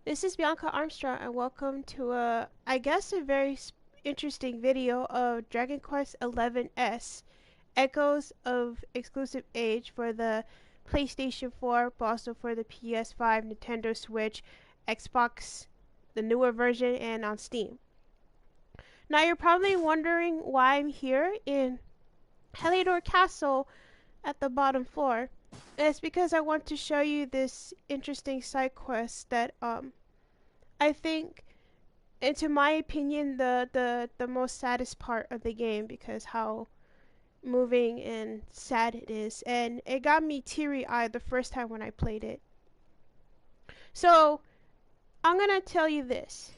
This is Bianca Armstrong, and welcome to I guess, a very interesting video of Dragon Quest XI-S, Echoes of Exclusive Age for the PlayStation 4, but also for the PS5, Nintendo Switch, Xbox, the newer version, and on Steam. Now you're probably wondering why I'm here in Heliodor Castle at the bottom floor. And it's because I want to show you this interesting side quest that I think, and to my opinion, the most saddest part of the game, because how moving and sad it is, and it got me teary-eyed the first time when I played it. So I'm gonna tell you this: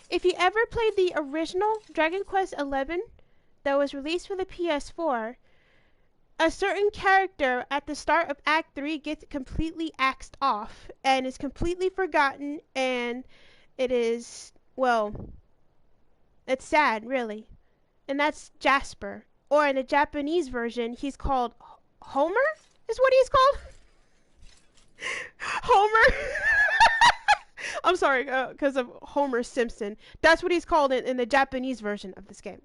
if you ever played the original Dragon Quest XI that was released for the PS4, a certain character at the start of Act 3 gets completely axed off and is completely forgotten, and it is, well, it's sad, really. And that's Jasper. Or in the Japanese version, he's called Homer? Is what he's called? Homer? I'm sorry, because of Homer Simpson. That's what he's called in the Japanese version of this game.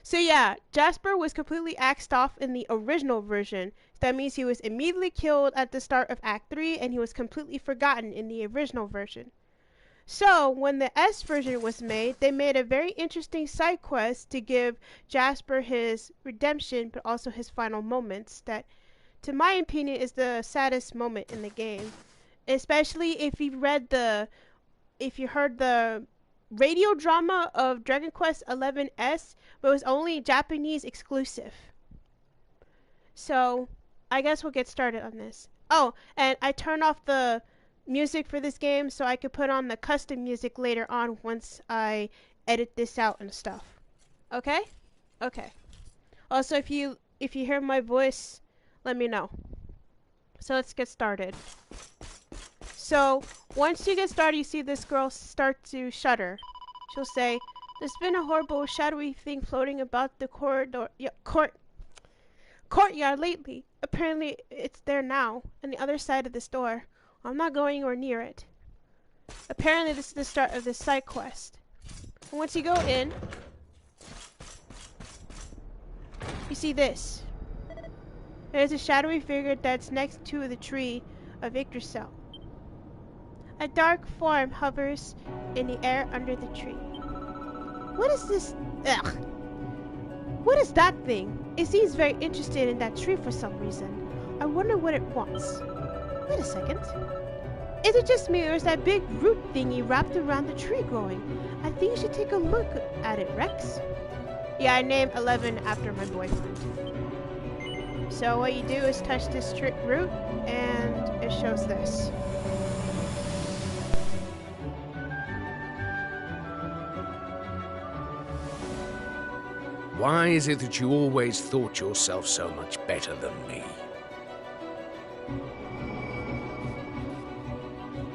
So yeah, Jasper was completely axed off in the original version. That means he was immediately killed at the start of Act 3, and he was completely forgotten in the original version. So when the S version was made, they made a very interesting side quest to give Jasper his redemption, but also his final moments. That, to my opinion, is the saddest moment in the game. Especially if you heard the radio drama of Dragon Quest XI-S, but it was only Japanese exclusive. So I guess we'll get started on this. Oh, and I turned off the music for this game so I could put on the custom music later on once I edit this out and stuff. Okay? Okay. Also, if you hear my voice, let me know. So let's get started. So once you get started, you see this girl start to shudder. She'll say, "There's been a horrible shadowy thing floating about the courtyard lately. Apparently it's there now, on the other side of this door. I'm not going anywhere near it." Apparently this is the start of this side quest. And once you go in, you see this. There's a shadowy figure that's next to the tree of Yggdrasil. A dark form hovers in the air under the tree. What is this? Ugh. What is that thing? It seems very interested in that tree for some reason. I wonder what it wants. Wait a second. Is it just me, or is that big root thingy wrapped around the tree growing? I think you should take a look at it, Rex. Yeah, I named 11 after my boyfriend. So what you do is touch this root, and it shows this. Why is it that you always thought yourself so much better than me?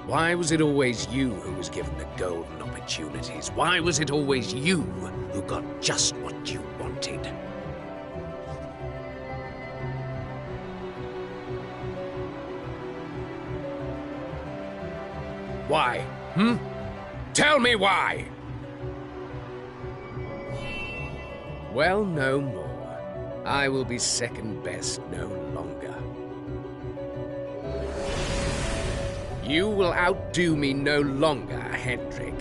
Why was it always you who was given the golden opportunities? Why was it always you who got just what you wanted? Why? Tell me why! Well, no more. I will be second best no longer. You will outdo me no longer, Hendrik.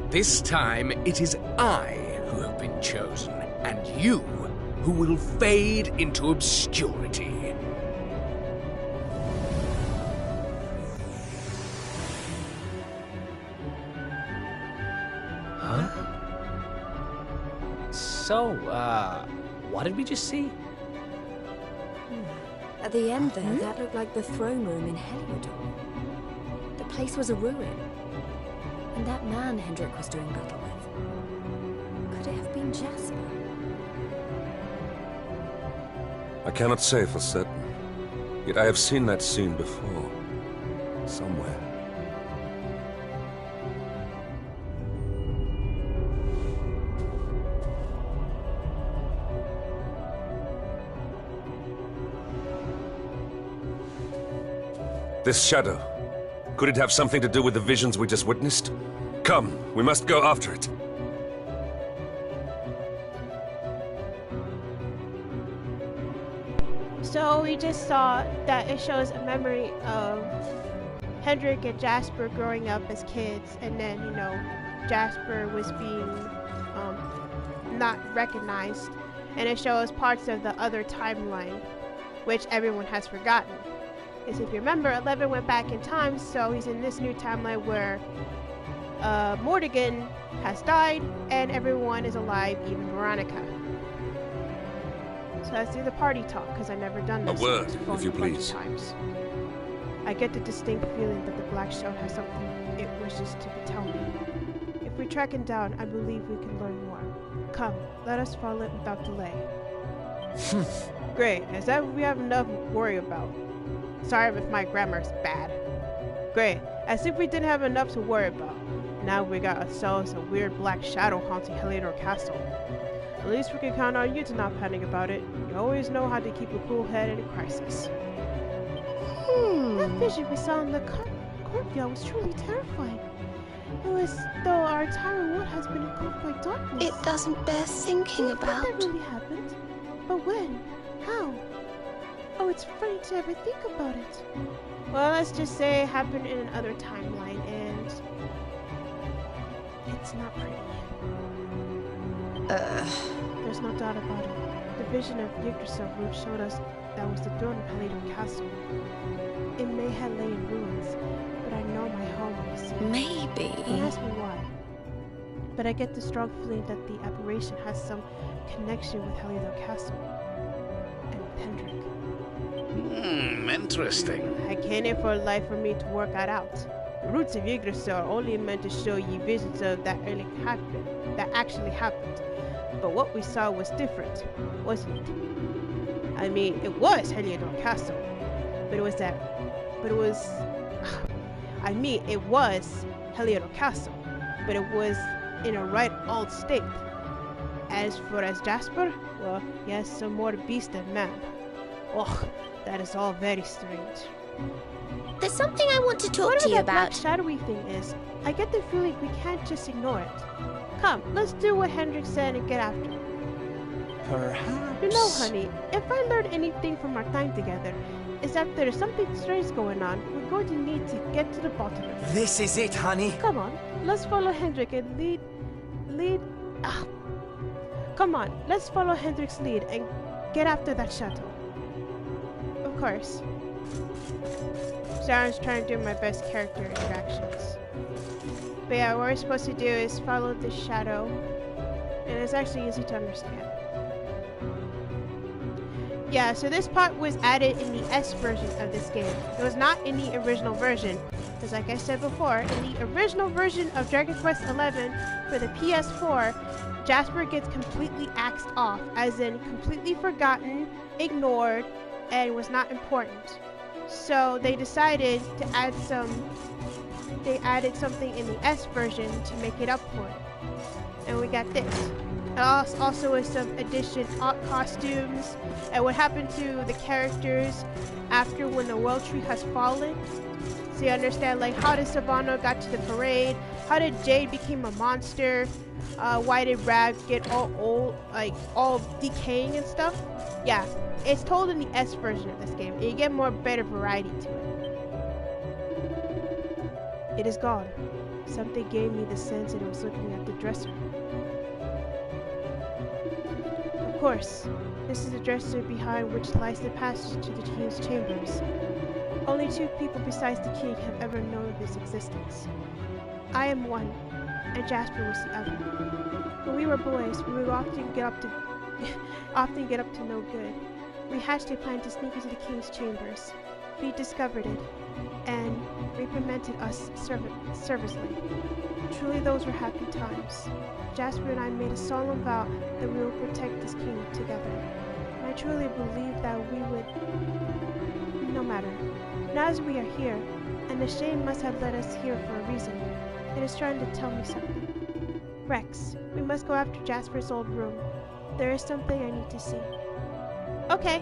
This time it is I who have been chosen, and you who will fade into obscurity. Huh? So, what did we just see? At the end there, that looked like the throne room in Heliodor. The place was a ruin. And that man Hendrik was doing battle with, could it have been Jasper? I cannot say for certain, yet I have seen that scene before, somewhere. This shadow, Could it have something to do with the visions we just witnessed? Come, we must go after it. So we just saw that it shows a memory of Hendrik and Jasper growing up as kids, and then, you know, Jasper was being not recognized, and it shows parts of the other timeline, which everyone has forgotten. Because if you remember, 11 went back in time, so he's in this new timeline where Mordigan has died, and everyone is alive, even Veronica. So let's do the party talk, because I've never done this. A word, before if you a bunch of please. times. I get the distinct feeling that the Black Stone has something it wishes to tell me. If we track him down, I believe we can learn more. Come, let us follow it without delay. Great, as if we have enough to worry about. Sorry if my grammar's bad. Great, as if we didn't have enough to worry about. Now we got ourselves a weird black shadow haunting Heliodor Castle. At least we can count on you to not panic about it. You always know how to keep a cool head in a crisis. That vision we saw in the courtyard was truly terrifying. It was though our entire world has been engulfed by darkness. It doesn't bear thinking about. That really happened. But when? How? Oh, it's funny to ever think about it. Well, let's just say it happened in another timeline, and it's not pretty. There's no doubt about it. The vision of Yggdrasil root showed us that was the throne of Heliodor Castle. It may have lain in ruins, but I know my home is. Maybe. Don't ask me why. But I get the strong feeling that the apparition has some connection with Heliodor Castle. And with Hendrik. Interesting. I can't it for life for me to work that out. The roots of Yggdrasil are only meant to show you visions of that actually happened. But what we saw was different, wasn't it? I mean, it was Heliodor Castle, but it was Heliodor Castle, but it was in a right old state. As for Jasper, well, he has some more beast than man. Oh, that is all very strange. There's something I want to talk to you Whatever that black about. shadowy thing is, I get the feeling we can't just ignore it. Come, let's do what Hendrik said and get after it. Perhaps. You know, honey, if I learned anything from our time together, is that there's something strange going on. We're going to need to get to the bottom of it. This is it, honey. Come on, let's follow Hendrik and Come on, let's follow Hendrik's lead and get after that shuttle. Of course. Sharon's trying to do my best character interactions. But yeah, what we're supposed to do is follow the shadow, and it's actually easy to understand. Yeah, so this part was added in the S version of this game. It was not in the original version, because like I said before, in the original version of Dragon Quest XI for the PS4, Jasper gets completely axed off, as in completely forgotten, ignored, and was not important. So they decided to add they added something in the S version to make it up for it. And we got this. Also with some addition costumes and what happened to the characters after when the World Tree has fallen. So you understand, like, how did Savannah got to the parade? How did Jade become a monster? Why did Rab get all old, like all decaying and stuff? Yeah, it's told in the S version of this game. And you get more better variety to it. It is gone. Something gave me the sense that it was looking at the dresser. Of course, this is the dresser behind which lies the passage to the king's chambers. Only two people besides the king have ever known of its existence. I am one, and Jasper was the other. When we were boys, we would often get up to no good. We hatched a plan to sneak into the king's chambers. We discovered it, and reprimanded us servicely. Truly those were happy times. Jasper and I made a solemn vow that we would protect this kingdom together. And I truly believe that we would, no matter. Now as we are here, and the shame must have led us here for a reason, it is trying to tell me something. Rex, we must go after Jasper's old room. There is something I need to see. Okay.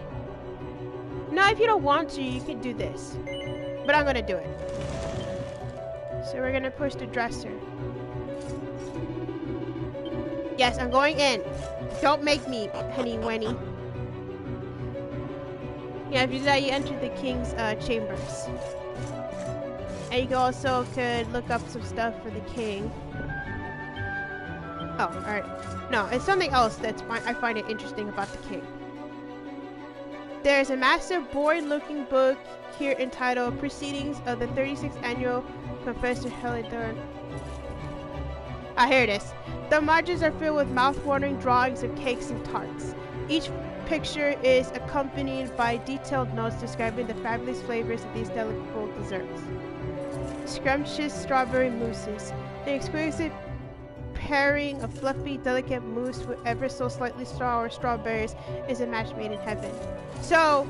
Now if you don't want to, you can do this. But I'm gonna do it. So we're gonna push the dresser. Yes, I'm going in. Don't make me, Henny Wenny. Yeah, if you do that, you enter the king's chambers. And you also could look up some stuff for the king. Oh, alright. No, it's something else that's I find it interesting about the king. There's a massive, boring-looking book here entitled Proceedings of the 36th Annual Confessor Heliodor. Ah, here it is. The margins are filled with mouth-watering drawings of cakes and tarts. Each picture is accompanied by detailed notes describing the fabulous flavors of these delectable desserts. Scrumptious strawberry mousses, the exquisite pairing of fluffy, delicate mousse with ever so slightly sour strawberries is a match made in heaven. So,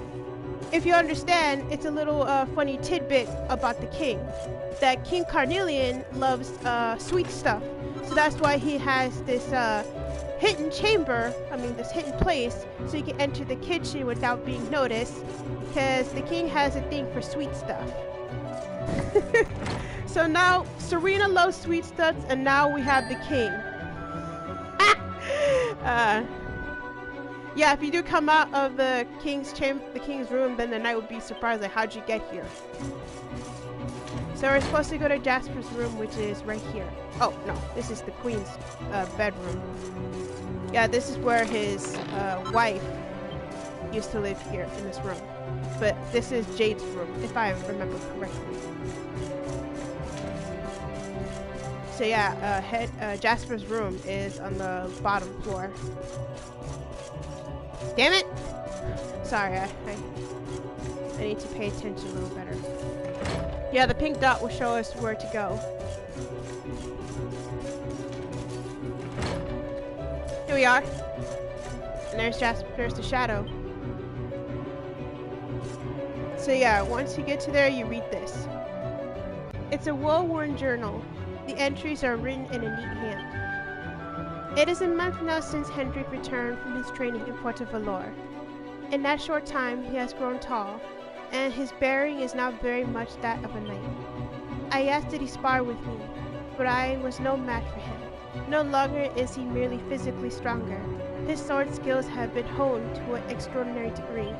if you understand, it's a little funny tidbit about the king. That King Carnelian loves sweet stuff. So that's why he has this hidden chamber, this hidden place, so you can enter the kitchen without being noticed, because the king has a thing for sweet stuff. So now, Serena loves sweet stuff, and now we have the king. Yeah, if you do come out of the king's room, then the knight would be surprised, like, how'd you get here? So we're supposed to go to Jasper's room, which is right here. Oh, no, this is the queen's bedroom. Yeah, this is where his wife used to live here, in this room. But this is Jade's room, if I remember correctly. So yeah, Jasper's room is on the bottom floor. Damn it! Sorry, I need to pay attention a little better. Yeah, the pink dot will show us where to go. Here we are. And there's Jasper, there's the shadow. So yeah, once you get to there, you read this. It's a well-worn journal. The entries are written in a neat hand. It is a month now since Hendrik returned from his training in Port Valor. In that short time, he has grown tall, and his bearing is now very much that of a knight. I asked that he spar with me, but I was no match for him. No longer is he merely physically stronger. His sword skills have been honed to an extraordinary degree.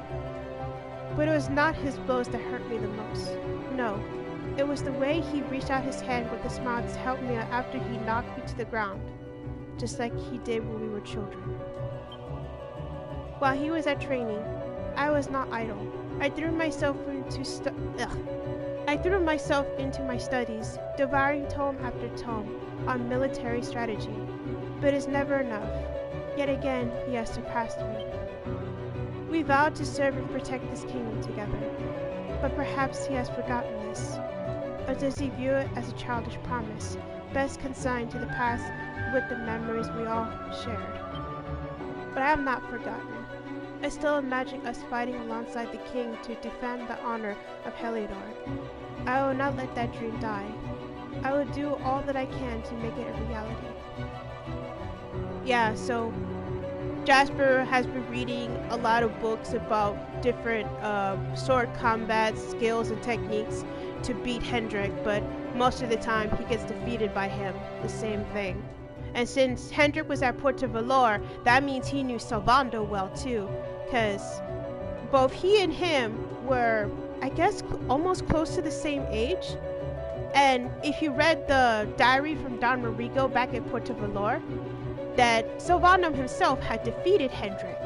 But it was not his blows that hurt me the most. No, it was the way he reached out his hand with a smile to help me out after he knocked me to the ground, just like he did when we were children. While he was at training, I was not idle. I threw myself into my studies, devouring tome after tome on military strategy. But it's never enough. Yet again, he has surpassed me. We vowed to serve and protect this kingdom together. But perhaps he has forgotten this. Or does he view it as a childish promise, best consigned to the past with the memories we all shared? But I have not forgotten. I still imagine us fighting alongside the king to defend the honor of Heliodor. I will not let that dream die. I will do all that I can to make it a reality. Yeah, so Jasper has been reading a lot of books about different sword combat skills and techniques to beat Hendrik, but most of the time he gets defeated by him, the same thing. And since Hendrik was at Port Valor, that means he knew Salvando well too, because both he and him were, I guess, almost close to the same age. And if you read the diary from Don Marigo back at Port Valor, that Salvando himself had defeated Hendrik.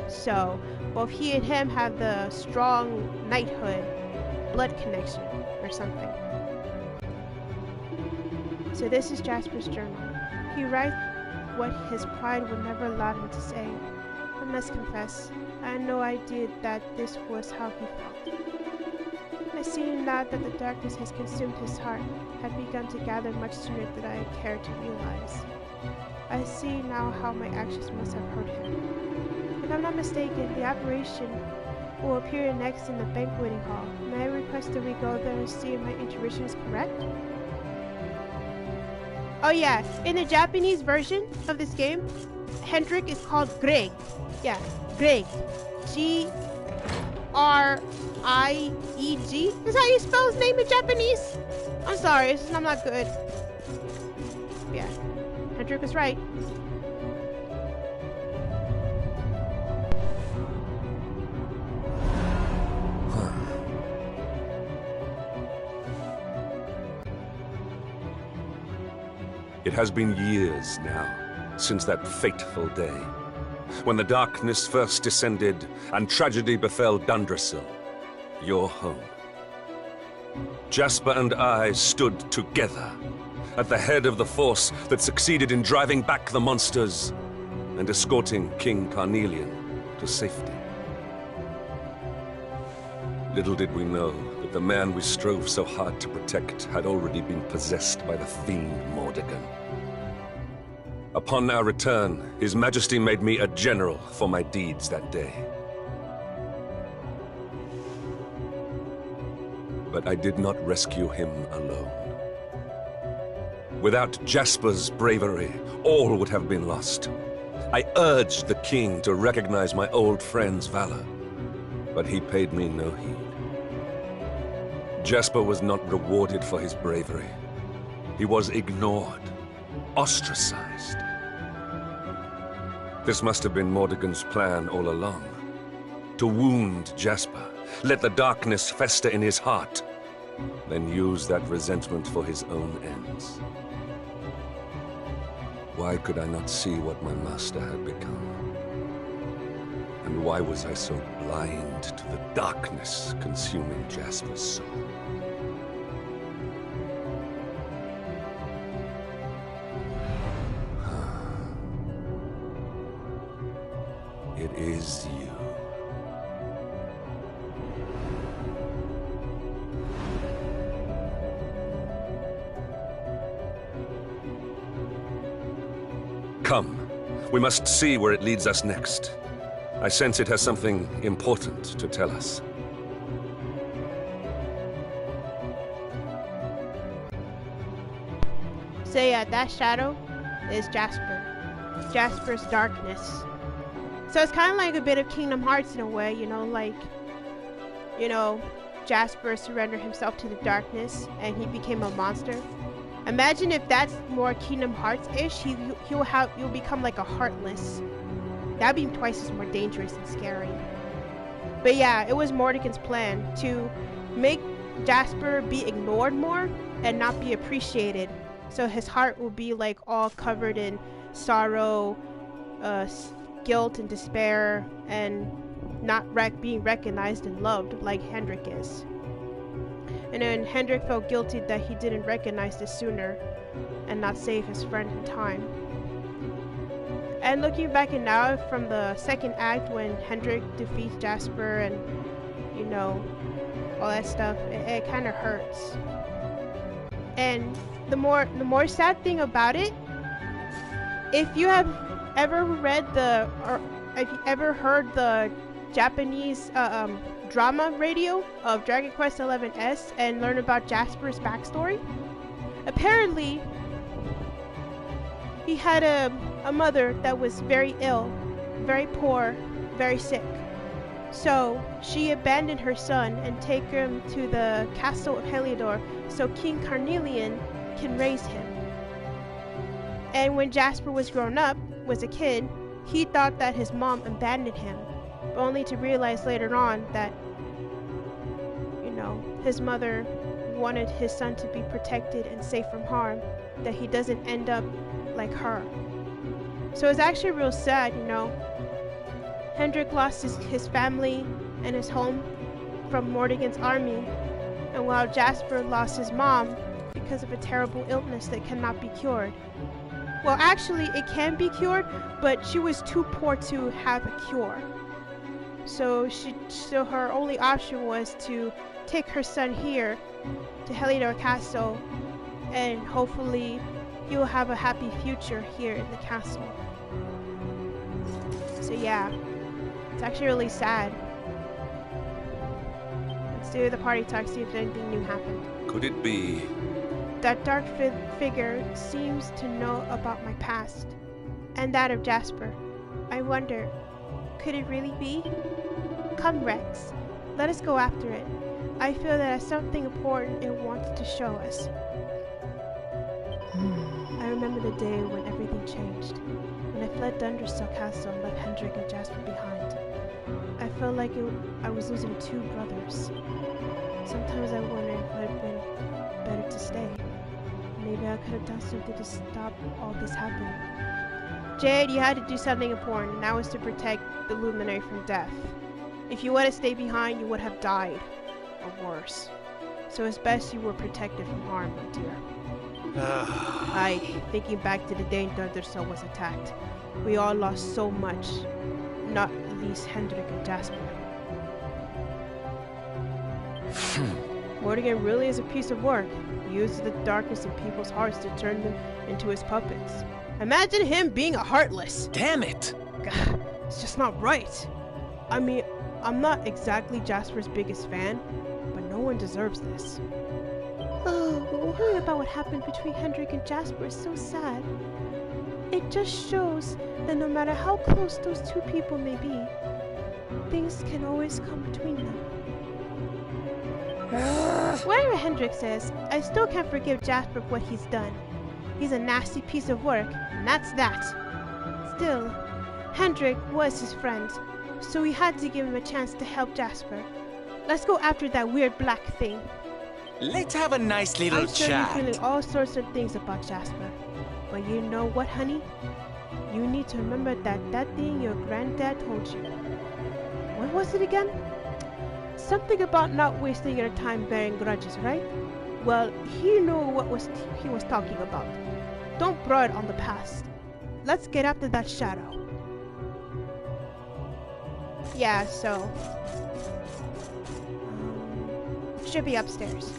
So both he and him have the strong knighthood blood connection or something. So this is Jasper's journal. He writes what his pride would never allow him to say. I must confess, I had no idea that this was how he felt. I see now that the darkness has consumed his heart had begun to gather much sooner than I had cared to realize. I see now how my actions must have hurt him. If I'm not mistaken, the apparition will appear next in the banqueting hall. May I request that we go there and see if my intuition is correct? Oh yeah, in the Japanese version of this game, Hendrik is called Greg. Yeah, Greg. Rieg. Is how you spell his name in Japanese? I'm sorry, I'm not good. Yeah, Hendrik was right. It has been years now since that fateful day, when the darkness first descended and tragedy befell Dundrasil, your home. Jasper and I stood together at the head of the force that succeeded in driving back the monsters and escorting King Carnelian to safety. Little did we know that the man we strove so hard to protect had already been possessed by the fiend Mordegon. Upon our return, His Majesty made me a general for my deeds that day. But I did not rescue him alone. Without Jasper's bravery, all would have been lost. I urged the king to recognize my old friend's valor, but he paid me no heed. Jasper was not rewarded for his bravery. He was ignored, ostracized. This must have been Mordegon's plan all along. To wound Jasper, let the darkness fester in his heart, then use that resentment for his own ends. Why could I not see what my master had become? And why was I so blind to the darkness consuming Jasper's soul? It is you. Come. We must see where it leads us next. I sense it has something important to tell us. So yeah, that shadow is Jasper. Jasper's darkness. So it's kind of like a bit of Kingdom Hearts in a way, you know, like, you know, Jasper surrendered himself to the darkness and he became a monster. Imagine if that's more Kingdom Hearts-ish, you'll become like a Heartless. That'd be twice as more dangerous and scary. But yeah, it was Mordegon's plan to make Jasper be ignored more and not be appreciated. So his heart will be like all covered in sorrow, guilt and despair, and not being recognized and loved like Hendrik is. And then Hendrik felt guilty that he didn't recognize this sooner and not save his friend in time. And looking back at now from the second act when Hendrik defeats Jasper and, you know, all that stuff, it kind of hurts. And the more sad thing about it, if you have ever read or if you ever heard the Japanese drama radio of Dragon Quest XI-S and learn about Jasper's backstory, apparently he had a mother that was very ill, very poor, very sick. So she abandoned her son and take him to the castle of Heliodor so King Carnelian can raise him. And when Jasper was a kid, he thought that his mom abandoned him, only to realize later on that, you know, his mother wanted his son to be protected and safe from harm, that he doesn't end up like her. So it's actually real sad, you know. Hendrik lost his family and his home from Mordegon's army, and while Jasper lost his mom because of a terrible illness that cannot be cured. Well, actually, it can be cured, but she was too poor to have a cure. So her only option was to take her son here to Heliodor Castle, and hopefully he will have a happy future here in the castle. So yeah, it's actually really sad. Let's do the party talk, see if anything new happened. Could it be? That dark figure seems to know about my past, and that of Jasper. I wonder, could it really be? Come, Rex. Let us go after it. I feel that there's something important it wanted to show us. I remember the day when everything changed. When I fled Dundercell Castle and left Hendrik and Jasper behind. I felt like I was losing two brothers. Sometimes I wonder if it would have been better to stay. Maybe I could have done something to stop all this happening. Jade, you had to do something important, and that was to protect the Luminary from death. If you would have stayed behind, you would have died. Or worse. So it's best you were protected from harm, my dear. Thinking back to the day Dundercell was attacked. We all lost so much. Not least Hendrik and Jasper. Mordegon really is a piece of work. He uses the darkness in people's hearts to turn them into his puppets. Imagine him being a heartless. Damn it! God, it's just not right. I mean, I'm not exactly Jasper's biggest fan, but no one deserves this. Oh, hearing about what happened between Hendrik and Jasper is so sad. It just shows that no matter how close those two people may be, things can always come between them. Whatever Hendrik says, I still can't forgive Jasper for what he's done. He's a nasty piece of work, and that's that. Still, Hendrik was his friend, so we had to give him a chance to help Jasper. Let's go after that weird black thing. Let's have a nice little I'm sure chat. you're feeling all sorts of things about Jasper. But you know what, honey? You need to remember that thing your granddad told you. What was it again? Something about not wasting your time bearing grudges, right? Well, he knew what he was talking about. Don't brood on the past. Let's get after that shadow. Yeah, so... should be upstairs.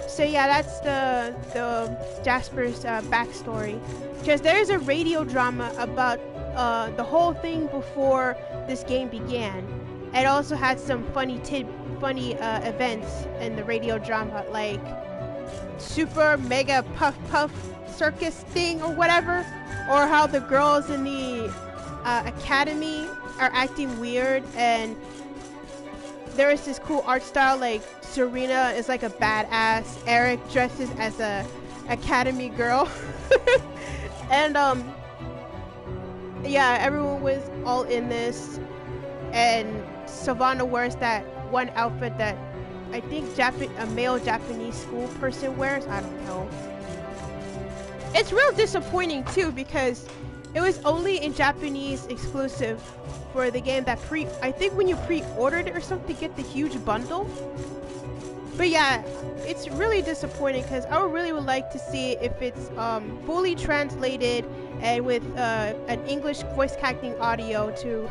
So yeah, that's the Jasper's backstory. Because there's a radio drama about the whole thing before this game began. It also had some funny events in the radio drama, like super mega puff circus thing or whatever, or how the girls in the academy are acting weird, and there is this cool art style, like Serena is like a badass, Eric dresses as a academy girl, and yeah, everyone was all in this, and Savannah wears that one outfit that I think a male Japanese school person wears. I don't know. It's real disappointing too, because it was only in Japanese exclusive for the game that I think when you pre-ordered it or something, get the huge bundle. But yeah, it's really disappointing, because I really would like to see if it's fully translated and with an English voice acting audio to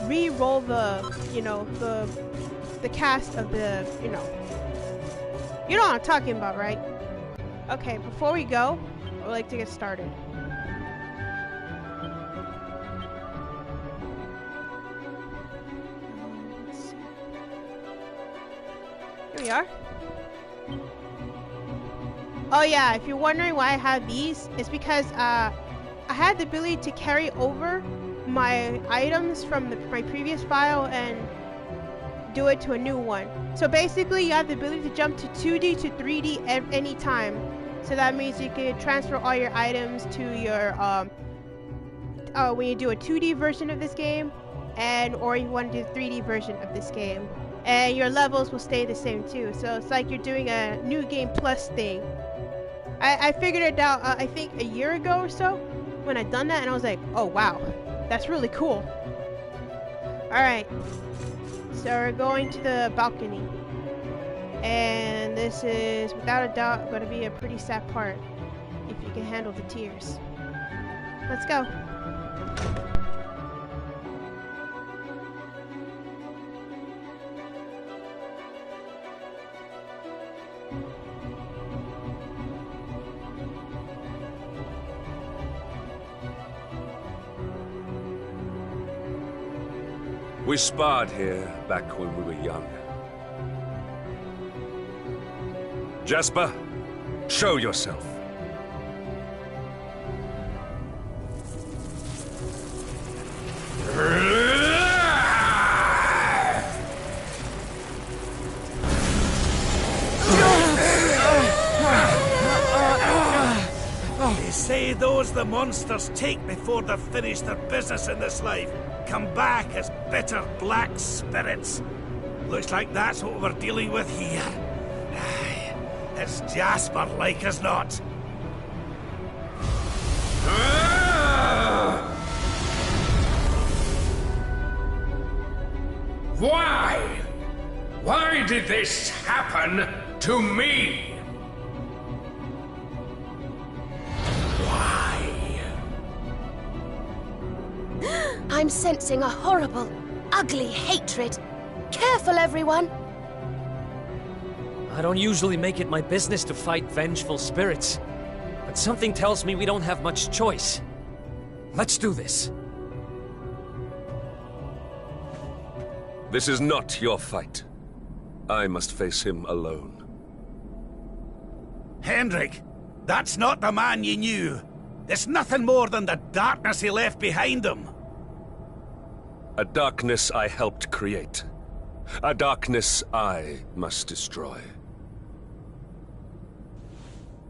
re-roll the, you know, the cast of the, you know what I'm talking about, right? Okay, before we go, I would like to get started. Let's see. Here we are. Oh yeah, if you're wondering why I have these, it's because I had the ability to carry over my items from my previous file and do it to a new one. So basically, you have the ability to jump to 2D to 3D at any time. So that means you can transfer all your items to your when you do a 2D version of this game, or you want to do the 3D version of this game, and your levels will stay the same too. So it's like you're doing a new game plus thing. I figured it out I think a year ago or so when I done that, and I was like, oh wow, that's really cool. Alright, so we're going to the balcony, and this is without a doubt going to be a pretty sad part if you can handle the tears. Let's go. We sparred here back when we were young. Jasper, show yourself. say those the monsters take before they've finished their business in this life come back as bitter black spirits. Looks like that's what we're dealing with here. Aye, it's Jasper like as not. Why? Why did this happen to me? Why? I'm sensing a horrible, ugly hatred. Careful, everyone! I don't usually make it my business to fight vengeful spirits, but something tells me we don't have much choice. Let's do this. This is not your fight. I must face him alone. Hendrik, that's not the man you knew. It's nothing more than the darkness he left behind him. A darkness I helped create. A darkness I must destroy.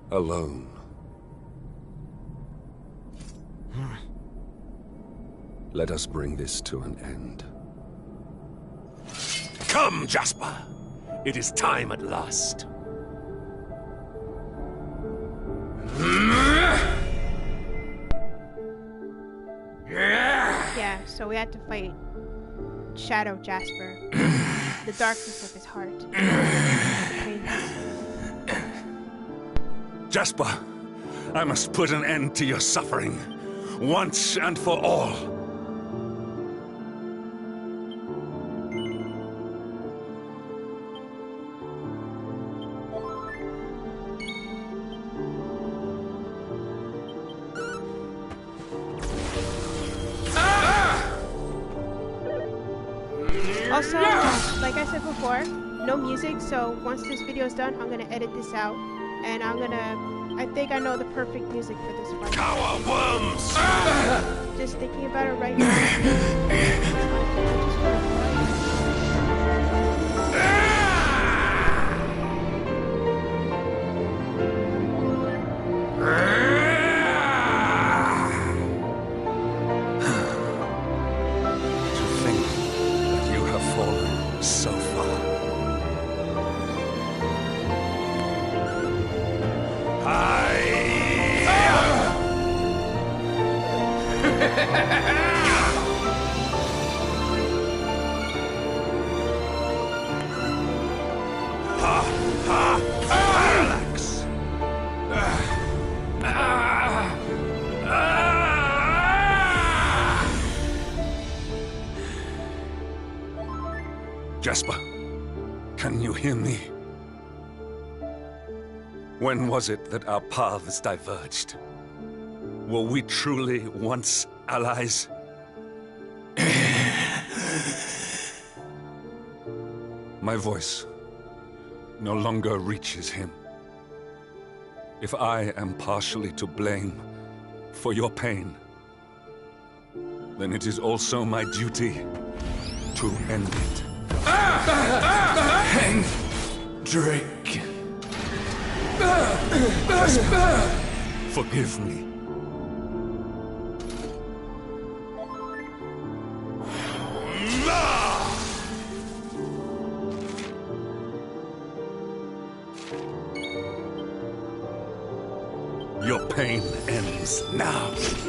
Alone. Let us bring this to an end. Come, Jasper. It is time at last. Yeah, so we had to fight Shadow Jasper. The darkness of his heart. Jasper, I must put an end to your suffering, once and for all. Also, like I said before, no music, so once this video is done, I'm gonna edit this out, and I think I know the perfect music for this one. Cower worms! Just thinking about it right now. So far. Relax. Jasper, can you hear me? When was it that our paths diverged? Were we truly once allies? My voice no longer reaches him. If I am partially to blame for your pain, then it is also my duty to end it. Hendrik. Forgive me. Your pain ends now. Sorry,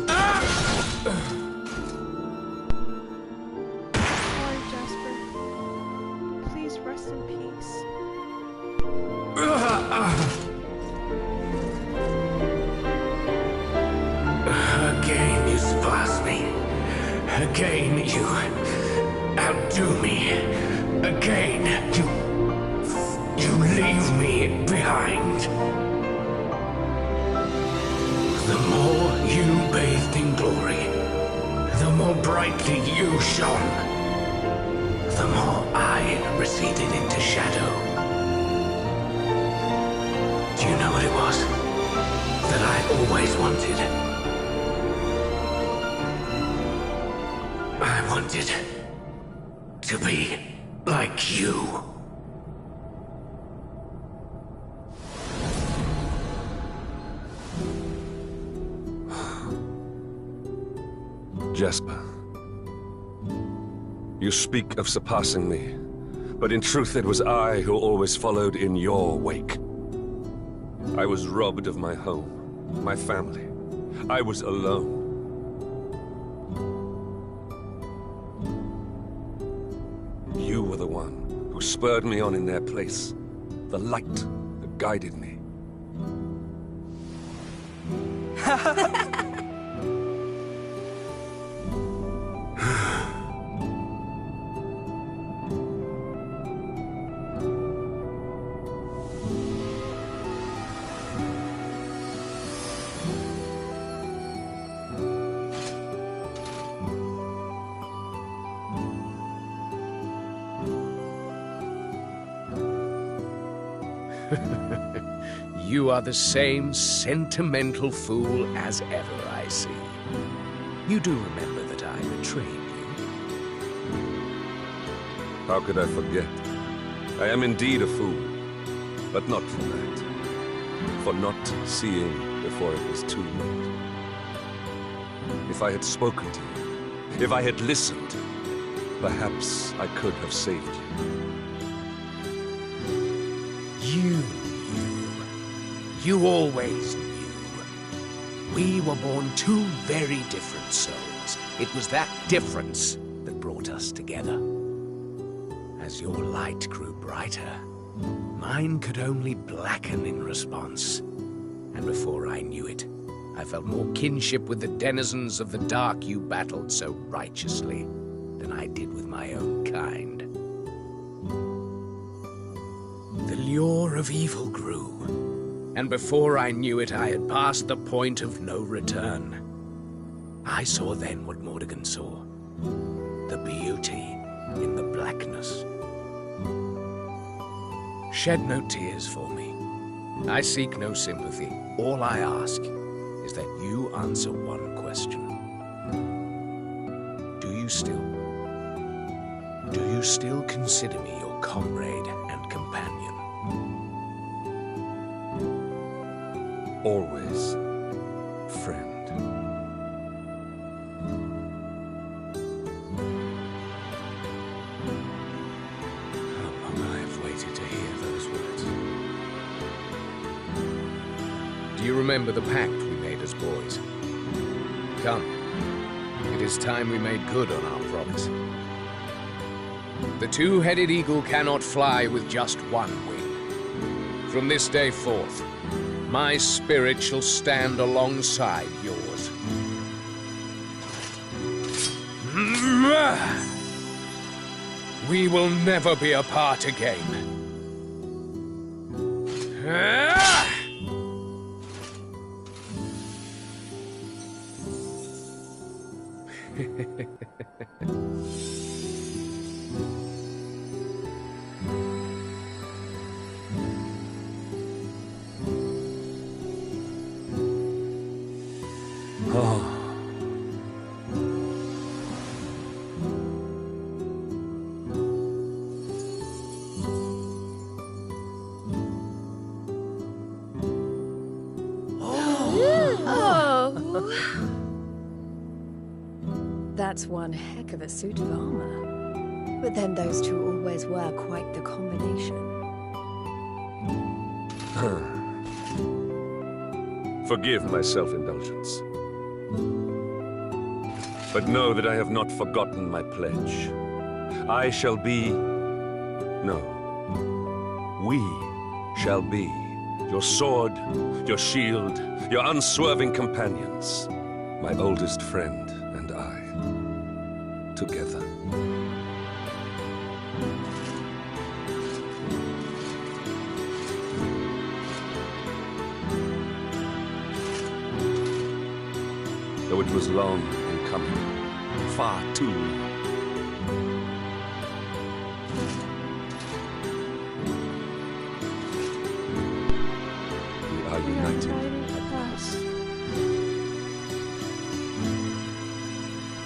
Jasper. Please rest in peace. Again you surpass me. Again you outdo me. Again you leave me behind. The more you bathed in glory, the more brightly you shone, the more I receded into shadow. Do you know what it was that I always wanted? I wanted to be like you. Jasper, you speak of surpassing me, but in truth it was I who always followed in your wake. I was robbed of my home, my family. I was alone. You were the one who spurred me on in their place, the light that guided me. You are the same sentimental fool as ever, I see. You do remember that I betrayed you? How could I forget? I am indeed a fool, but not for that. For not seeing before it was too late. If I had spoken to you, if I had listened, perhaps I could have saved you. You always knew. We were born two very different souls. It was that difference that brought us together. As your light grew brighter, mine could only blacken in response. And before I knew it, I felt more kinship with the denizens of the dark you battled so righteously than I did with my own kind. The lure of evil grew. And before I knew it, I had passed the point of no return. I saw then what Mordegon saw. The beauty in the blackness. Shed no tears for me. I seek no sympathy. All I ask is that you answer one question. Do you still consider me your comrade and companion? Always, friend. How long I have waited to hear those words. Do you remember the pact we made as boys? Come, it is time we made good on our promise. The two-headed eagle cannot fly with just one wing. From this day forth, my spirit shall stand alongside yours. We will never be apart again. That's one heck of a suit of armor. But then those two always were quite the combination. Forgive my self-indulgence. But know that I have not forgotten my pledge. I shall be... No. We shall be your sword, your shield, your unswerving companions. My oldest friend and I. Together. Though it was long in coming, far too long. We are united.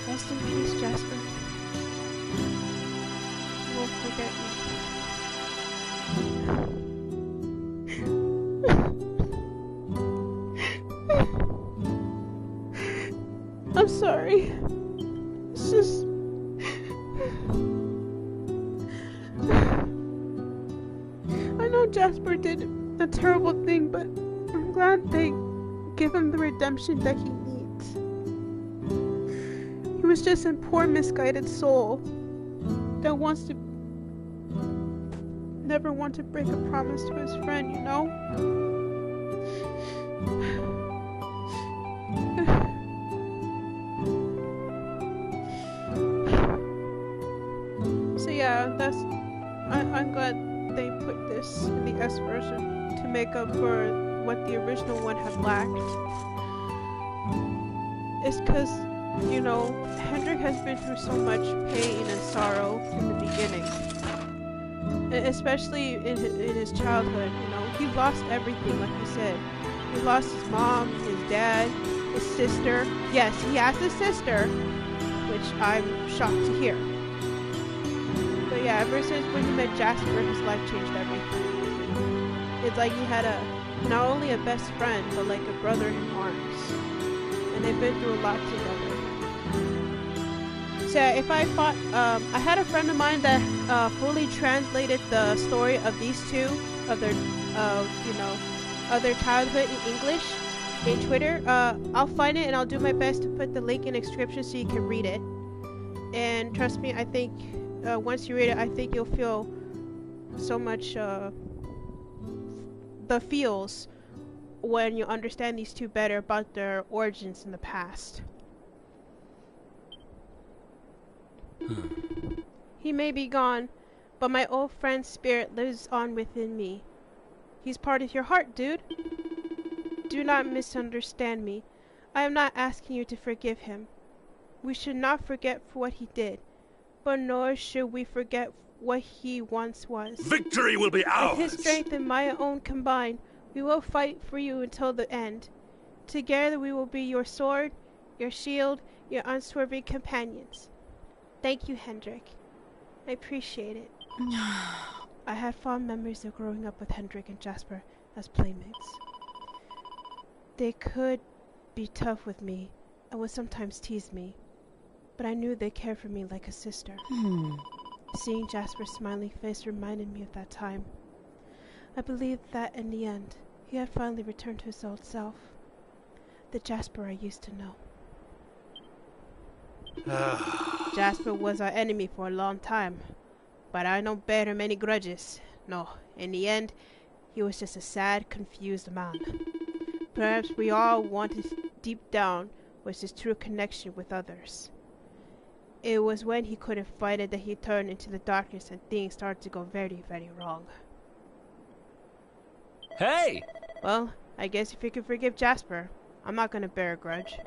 Rest in peace, Jasper. You won't forget me. I'm sorry. just... I know Jasper did a terrible thing, but I'm glad they give him the redemption that he needs. He was just a poor, misguided soul that wants to never want to break a promise to his friend, you know? So yeah, I'm glad they put this in the S version to make up for what the original one had lacked. It's because, you know, Hendrik has been through so much pain and sorrow in the beginning. Especially in his childhood, you know. He lost everything, like you said. He lost his mom, his dad, his sister. Yes, he has a sister, which I'm shocked to hear. But yeah, ever since when he met Jasper, his life changed everything. It's like he had not only a best friend, but like a brother in arms. And they've been through a lot together. So if I had a friend of mine that fully translated the story of these two, of their, of their childhood in English, in Twitter. I'll find it and I'll do my best to put the link in the description so you can read it. And trust me, I think once you read it, I think you'll feel so much the feels when you understand these two better about their origins in the past. He may be gone, but my old friend's spirit lives on within me. He's part of your heart, dude. Do not misunderstand me. I am not asking you to forgive him. We should not forget for what he did, but nor should we forget what he once was. Victory will be ours! With his strength and my own combined, we will fight for you until the end. Together we will be your sword, your shield, your unswerving companions. Thank you, Hendrik. I appreciate it. I had fond memories of growing up with Hendrik and Jasper as playmates. They could be tough with me and would sometimes tease me, but I knew they cared for me like a sister. Seeing Jasper's smiling face reminded me of that time. I believed that in the end, he had finally returned to his old self, the Jasper I used to know. Jasper was our enemy for a long time, but I don't bear him any grudges. No, in the end, he was just a sad, confused man. Perhaps we all wanted deep down was his true connection with others. It was when he couldn't fight it that he turned into the darkness and things started to go very, very wrong. Hey! Well, I guess if you can forgive Jasper, I'm not gonna bear a grudge.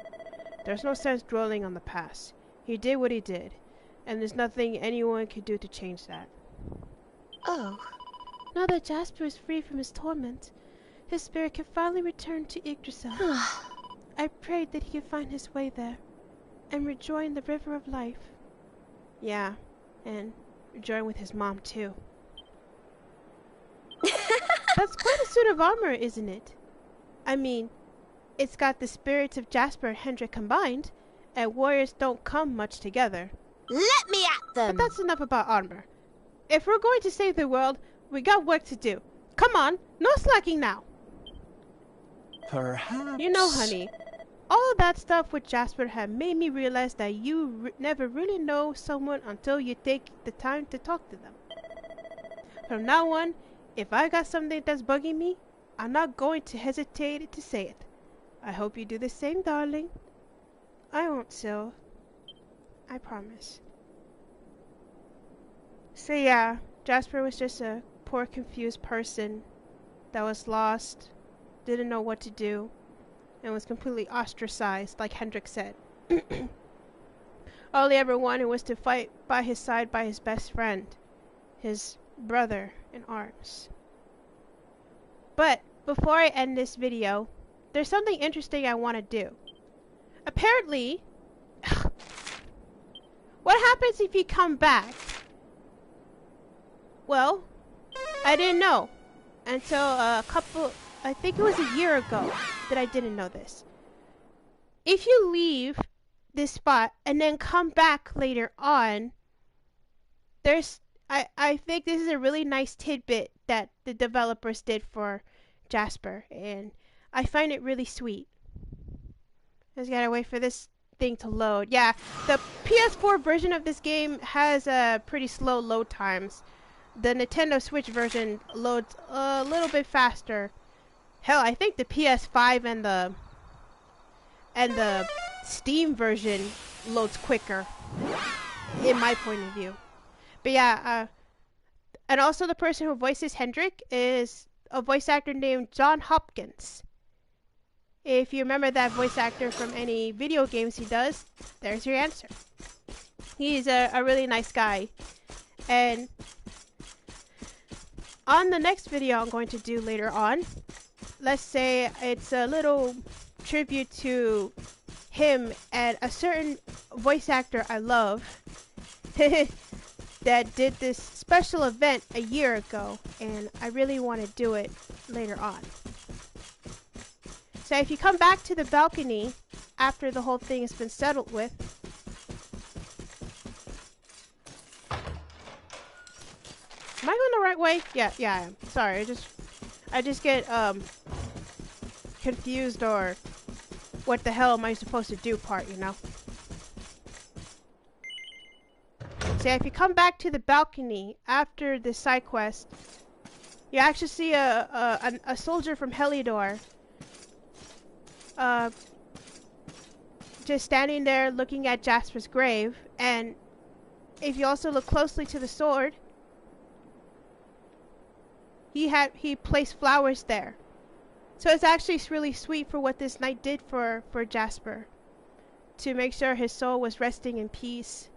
There's no sense dwelling on the past. He did what he did, and there's nothing anyone can do to change that. Oh. Now that Jasper is free from his torment, his spirit can finally return to Yggdrasil. I prayed that he could find his way there, and rejoin the river of life. Yeah, and rejoin with his mom too. That's quite a suit of armor, isn't it? I mean, it's got the spirits of Jasper and Hendrik combined, and warriors don't come much together. Let me at them! But that's enough about armor. If we're going to save the world, we got work to do. Come on, no slacking now. Perhaps... You know, honey, all of that stuff with Jasper had made me realize that you never really know someone until you take the time to talk to them. From now on, if I got something that's bugging me, I'm not going to hesitate to say it. I hope you do the same, darling. I won't, Sil. I promise. So yeah, Jasper was just a poor, confused person that was lost, didn't know what to do, and was completely ostracized, like Hendrik said. All he ever wanted was to fight by his side by his best friend, his brother in arms. But before I end this video, there's something interesting I want to do. Apparently, what happens if you come back? Well, I didn't know until I think it was a year ago that I didn't know this. If you leave this spot and then come back later on, I think this is a really nice tidbit that the developers did for Jasper, and I find it really sweet. Just gotta wait for this thing to load. Yeah, the PS4 version of this game has pretty slow load times. The Nintendo Switch version loads a little bit faster. Hell, I think the PS5 and the Steam version loads quicker, in my point of view. But yeah, and also the person who voices Hendrik is a voice actor named John Hopkins. If you remember that voice actor from any video games he does, there's your answer. He's a really nice guy. And on the next video I'm going to do later on, let's say it's a little tribute to him and a certain voice actor I love that did this special event a year ago, and I really want to do it later on. So if you come back to the balcony after the whole thing has been settled with, am I going the right way? Yeah, I am. Sorry, I just get confused, or what the hell am I supposed to do part, you know? So if you come back to the balcony after the side quest, you actually see a soldier from Heliodor just standing there looking at Jasper's grave. And if you also look closely to the sword, he placed flowers there. So it's actually really sweet for what this knight did for Jasper, to make sure his soul was resting in peace.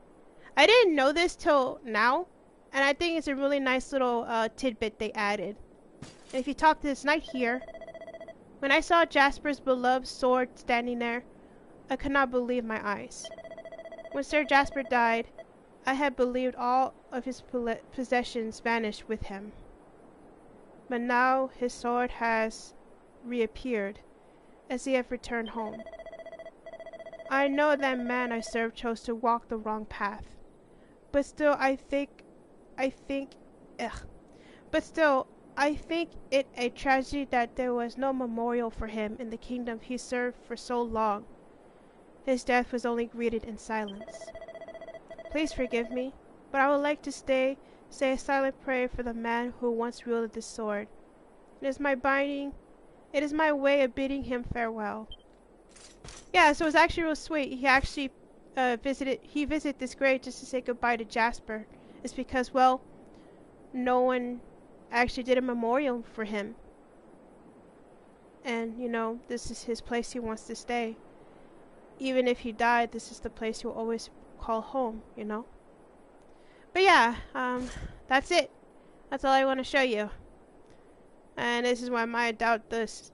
I didn't know this till now, and I think it's a really nice little tidbit they added. And if you talk to this knight here, when I saw Jasper's beloved sword standing there, I could not believe my eyes. When Sir Jasper died, I had believed all of his possessions vanished with him. But now his sword has reappeared, as he had returned home. I know that man I served chose to walk the wrong path. But still, I think it a tragedy that there was no memorial for him in the kingdom he served for so long. His death was only greeted in silence. Please forgive me, but I would like to say a silent prayer for the man who once wielded this sword. It is my way of bidding him farewell. Yeah, so it was actually real sweet. He actually visited this grave just to say goodbye to Jasper. It's because, well, no one actually did a memorial for him. And, you know, this is his place he wants to stay. Even if he died, this is the place he'll always call home, you know? But yeah, that's it. That's all I want to show you. And this is why I doubt this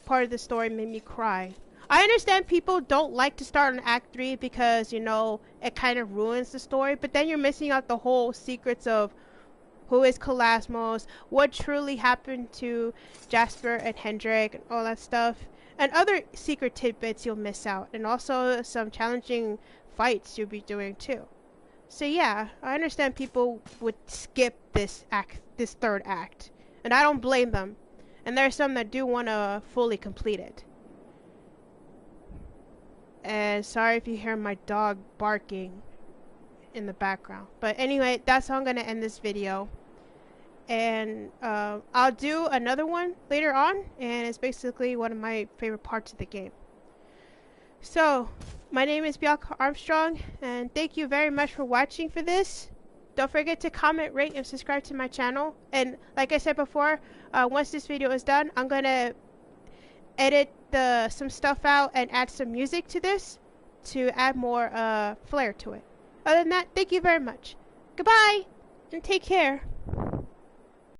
part of the story made me cry. I understand people don't like to start on Act 3 because, you know, it kind of ruins the story, but then you're missing out the whole secrets of who is Kolasmos, what truly happened to Jasper and Hendrik, and all that stuff, and other secret tidbits you'll miss out, and also some challenging fights you'll be doing too. So yeah, I understand people would skip this third act, and I don't blame them, and there are some that do want to fully complete it. And sorry if you hear my dog barking in the background. But anyway, that's how I'm going to end this video. And I'll do another one later on. And it's basically one of my favorite parts of the game. So, my name is Bianca Armstrong. And thank you very much for watching for this. Don't forget to comment, rate, and subscribe to my channel. And like I said before, once this video is done, I'm going to edit some stuff out and add some music to this to add more flair to it. Other than that, thank you very much. Goodbye and take care.